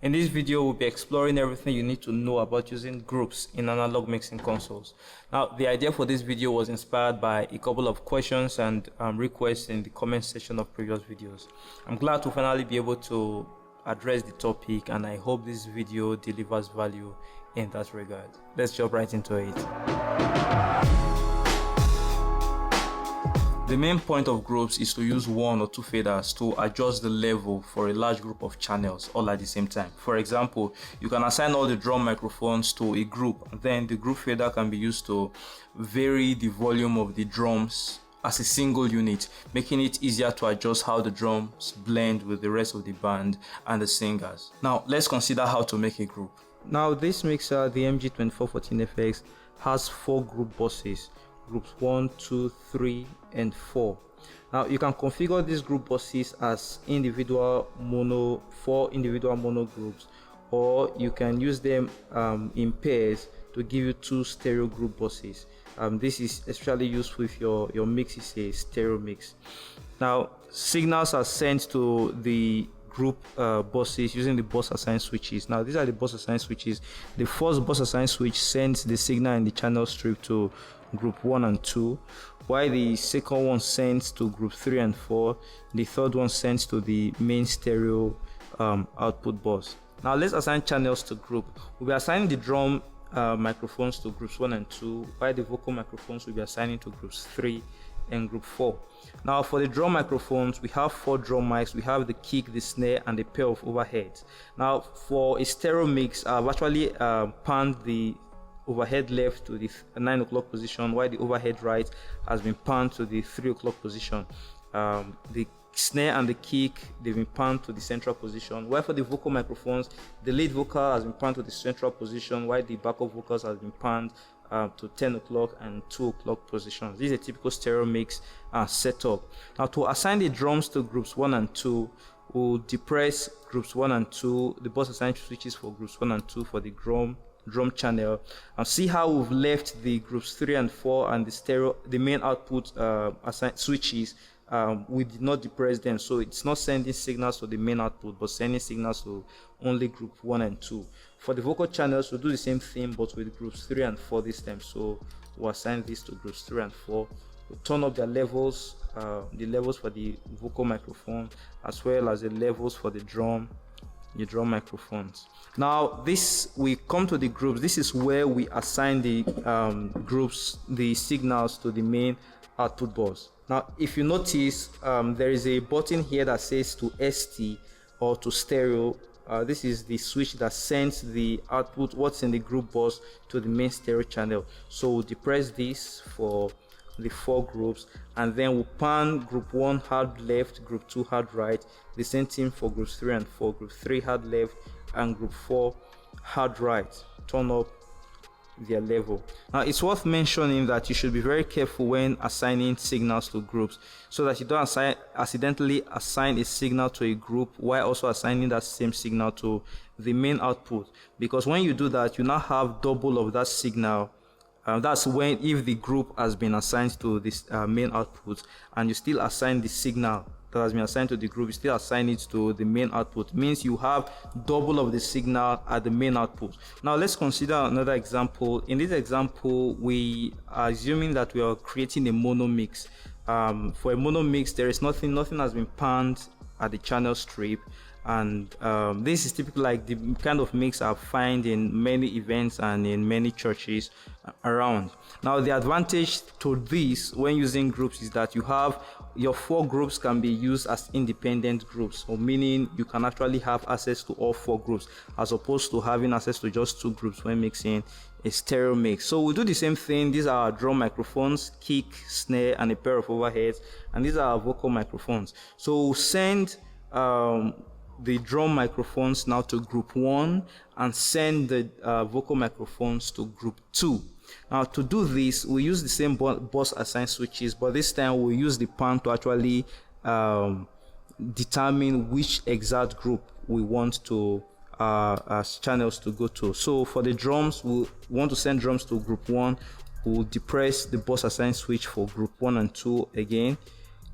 In this video, we'll be exploring everything you need to know about using groups in analog mixing consoles. Now, the idea for this video was inspired by a couple of questions and requests in the comment section of previous videos. I'm glad to finally be able to address the topic, and I hope this video delivers value in that regard. Let's jump right into it. The main point of groups is to use one or two faders to adjust the level for a large group of channels all at the same time. For example, you can assign all the drum microphones to a group, and then the group fader can be used to vary the volume of the drums as a single unit, making it easier to adjust how the drums blend with the rest of the band and the singers. Now, let's consider how to make a group. Now, this mixer, the MG2414FX, has 4 group buses. Groups 1, 2, 3, and 4. Now you can configure these group buses as four individual mono groups, or you can use them in pairs to give you 2 stereo group buses. This is especially useful if your mix is a stereo mix. Now signals are sent to the group buses using the bus assign switches. Now these are the bus assign switches. The first bus assign switch sends the signal in the channel strip to group 1 and 2, while the second one sends to group 3 and 4. The third one sends to the main stereo output bus. Now let's assign channels to group. We'll be assigning the drum microphones to groups 1 and 2, while the vocal microphones will be assigning to groups 3 and group 4. Now for the drum microphones, we have 4 drum mics. We have the kick, the snare, and a pair of overheads. Now for a stereo mix, I've actually panned the overhead left to the 9 o'clock position, while the overhead right has been panned to the 3 o'clock position. The snare and the kick, they've been panned to the central position, while for the vocal microphones, the lead vocal has been panned to the central position, while the backup vocals has been panned to 10 o'clock and 2 o'clock positions. This is a typical stereo mix setup. Now to assign the drums to groups 1 and 2, we'll depress groups 1 and 2, the bus assign switches for groups 1 and 2 for the drum channel, and see how we've left the groups 3 and 4 and the main output switches. We did not depress them, so it's not sending signals to the main output but sending signals to only group 1 and 2. For the vocal channels, we'll do the same thing but with groups 3 and 4 this time. So we'll assign this to groups 3 and 4. We'll turn up their levels, the levels for the vocal microphone as well as the levels for the drum microphones. Now we come to the groups. This is where we assign the groups, the signals to the main output bus. Now if you notice, there is a button here that says to ST or to stereo. This is the switch that sends the output, what's in the group bus, to the main stereo channel. So we'll depress this for the 4 groups, and then we'll pan group 1 hard left, group 2 hard right. The same thing for groups 3 and 4, group 3 hard left and group 4 hard right. Turn up their level. Now it's worth mentioning that you should be very careful when assigning signals to groups, so that you don't accidentally assign a signal to a group while also assigning that same signal to the main output, because when you do that, you now have double of that signal. That's when, if the group has been assigned to this main output and you still assign the signal that has been assigned to the group, you still assign it to the main output, means you have double of the signal at the main output. Now let's consider another example. In this example, we are assuming that we are creating a mono mix. For a mono mix, there is nothing has been panned at the channel strip, and this is typically like the kind of mix I find in many events and in many churches around. Now the advantage to this when using groups is that you have your 4 groups can be used as independent groups, or meaning you can actually have access to all 4 groups as opposed to having access to just 2 groups when mixing a stereo mix. So we'll do the same thing. These are our drum microphones, kick, snare, and a pair of overheads, and these are our vocal microphones. So we'll send the drum microphones now to group 1 and send the vocal microphones to group 2. Now to do this, we use the same bus assign switches, but this time we use the pan to actually determine which exact group we want to as channels to go to. So for the drums, we want to send drums to group 1. We'll depress the bus assign switch for group 1 and 2 again.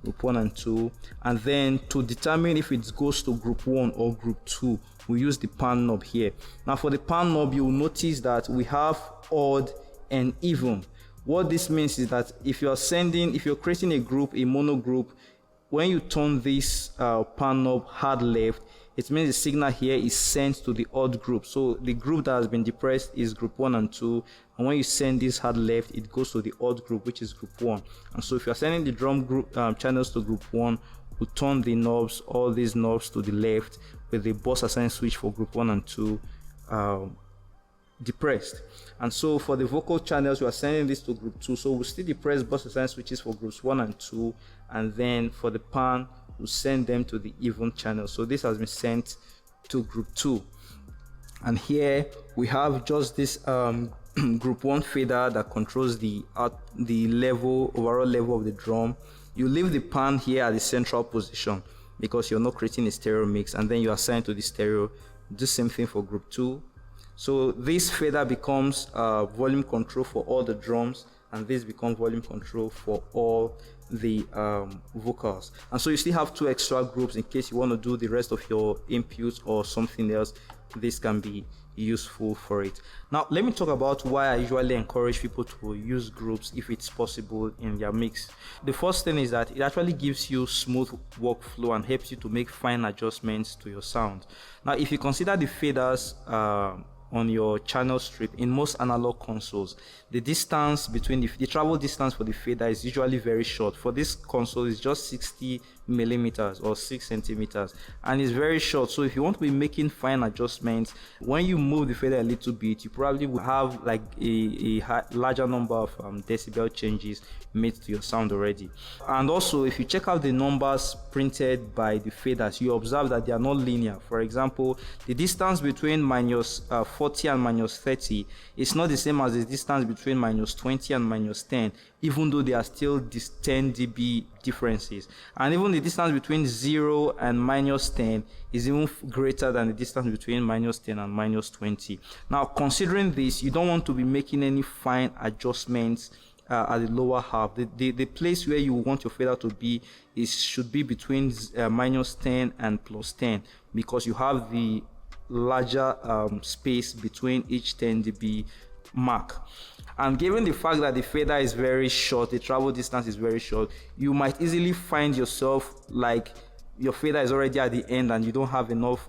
Group 1 and 2, and then to determine if it goes to group 1 or group 2, we use the pan knob here. Now for the pan knob, you will notice that we have odd and even. What this means is that if you're creating a group, a mono group, when you turn this pan knob hard left, it means the signal here is sent to the odd group. So the group that has been depressed is group 1 and 2, and when you send this hard left, it goes to the odd group, which is group 1. And so if you're sending the drum group channels to group 1, we turn the knobs, all these knobs, to the left with the bus assigned switch for group 1 and 2 depressed. And so for the vocal channels, we are sending this to group 2, so we'll still depress bus assigned switches for groups 1 and 2, and then for the pan, we'll send them to the even channel. So this has been sent to group 2, and here we have just this group 1 fader that controls the overall level of the drum. You leave the pan here at the central position because you're not creating a stereo mix, and then you assign to the stereo. Do the same thing for group 2. So this fader becomes volume control for all the drums, and this becomes volume control for all the vocals. And so you still have 2 extra groups in case you want to do the rest of your inputs or something else. This can be useful for it. Now let me talk about why I usually encourage people to use groups if it's possible in their mix. The first thing is that it actually gives you smooth workflow and helps you to make fine adjustments to your sound. Now if you consider the faders on your channel strip in most analog consoles, the distance between the travel distance for the fader is usually very short. For this console, it's just 60 millimeters or 6 centimeters, and it's very short. So if you want to be making fine adjustments, when you move the fader a little bit, you probably will have like a larger number of decibel changes made to your sound already. And also, if you check out the numbers printed by the faders, you observe that they are not linear. For example, the distance between minus 40 and minus 30 is not the same as the distance between minus 20 and minus 10, even though they are still these 10 dB differences. And even the distance between 0 and minus 10 is even greater than the distance between minus 10 and minus 20. Now, considering this, you don't want to be making any fine adjustments at the lower half. The place where you want your fader to be should be between minus 10 and plus 10, because you have the larger space between each 10 dB mark. And given the fact that the fader is very short, the travel distance is very short, you might easily find yourself like your fader is already at the end and you don't have enough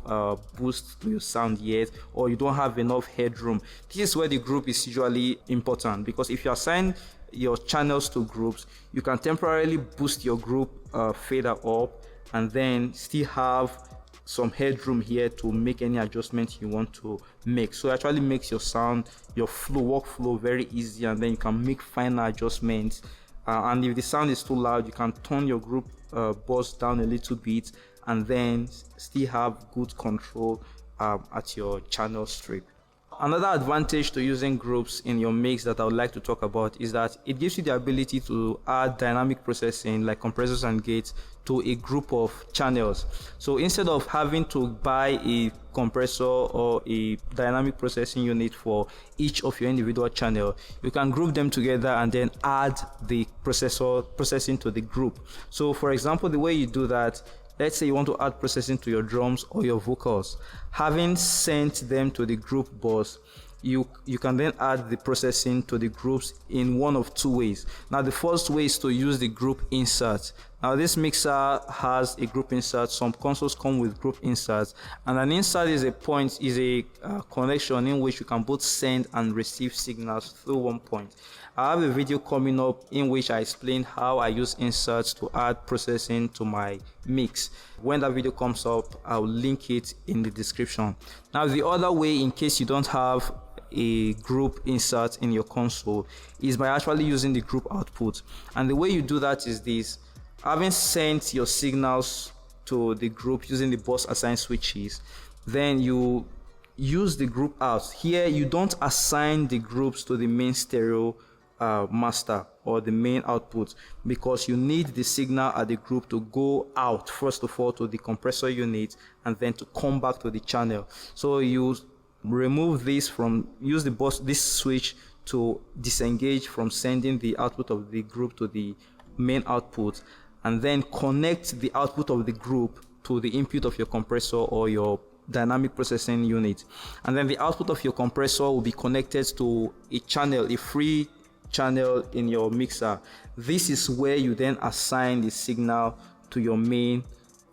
boost to your sound yet, or you don't have enough headroom. This is where the group is usually important, because if you assign your channels to groups, you can temporarily boost your group fader up and then still have some headroom here to make any adjustments you want to make. So it actually makes your sound, your workflow very easy, and then you can make finer adjustments. And if the sound is too loud, you can turn your group bus down a little bit and then still have good control at your channel strip. Another advantage to using groups in your mix that I would like to talk about is that it gives you the ability to add dynamic processing like compressors and gates to a group of channels. So instead of having to buy a compressor or a dynamic processing unit for each of your individual channel, you can group them together and then add the processing to the group. So for example, the way you do that, let's say you want to add processing to your drums or your vocals. Having sent them to the group bus, you can then add the processing to the groups in one of 2 ways. Now the first way is to use the group insert. Now this mixer has a group insert. Some consoles come with group inserts, and an insert is a connection in which you can both send and receive signals through one point. I have a video coming up in which I explain how I use inserts to add processing to my mix. When that video comes up, I'll link it in the description. Now the other way, in case you don't have a group insert in your console, is by actually using the group output. And the way you do that is this: having sent your signals to the group using the bus assigned switches, then you use the group out. Here you don't assign the groups to the main stereo master or the main output, because you need the signal at the group to go out first of all to the compressor unit and then to come back to the channel. So you remove this use this switch to disengage from sending the output of the group to the main output, and then connect the output of the group to the input of your compressor or your dynamic processing unit. And then the output of your compressor will be connected to a channel, a free channel in your mixer. This is where you then assign the signal to your main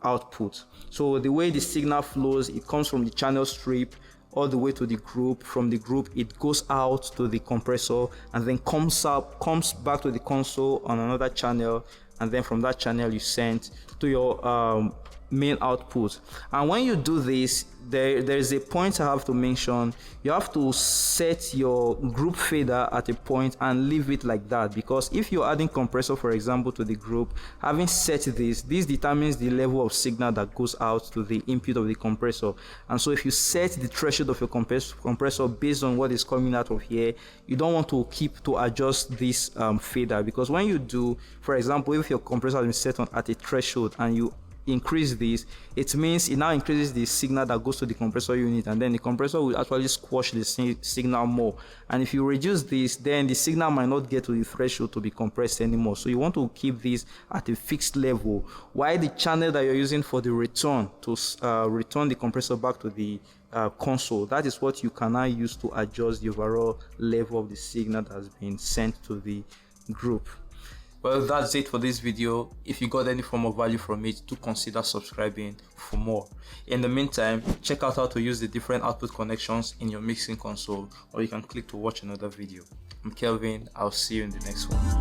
output. So the way the signal flows, it comes from the channel strip all the way to the group. From the group, it goes out to the compressor and then comes back to the console on another channel, and then from that channel you send to your main output. And when you do this, there is a point I have to mention. You have to set your group fader at a point and leave it like that, because if you're adding compressor, for example, to the group, having set this determines the level of signal that goes out to the input of the compressor. And so if you set the threshold of your compressor based on what is coming out of here, you don't want to keep to adjust this fader, because when you do, for example, if your compressor has been set on at a threshold and you increase this, it means it now increases the signal that goes to the compressor unit, and then the compressor will actually squash the signal more. And if you reduce this, then the signal might not get to the threshold to be compressed anymore. So you want to keep this at a fixed level, while the channel that you're using for the return to return the compressor back to the console, that is what you can now use to adjust the overall level of the signal that has been sent to the group. Well, that's it for this video. If you got any form of value from it, do consider subscribing for more. In the meantime, check out how to use the different output connections in your mixing console, or you can click to watch another video. I'm Kelvin. I'll see you in the next one.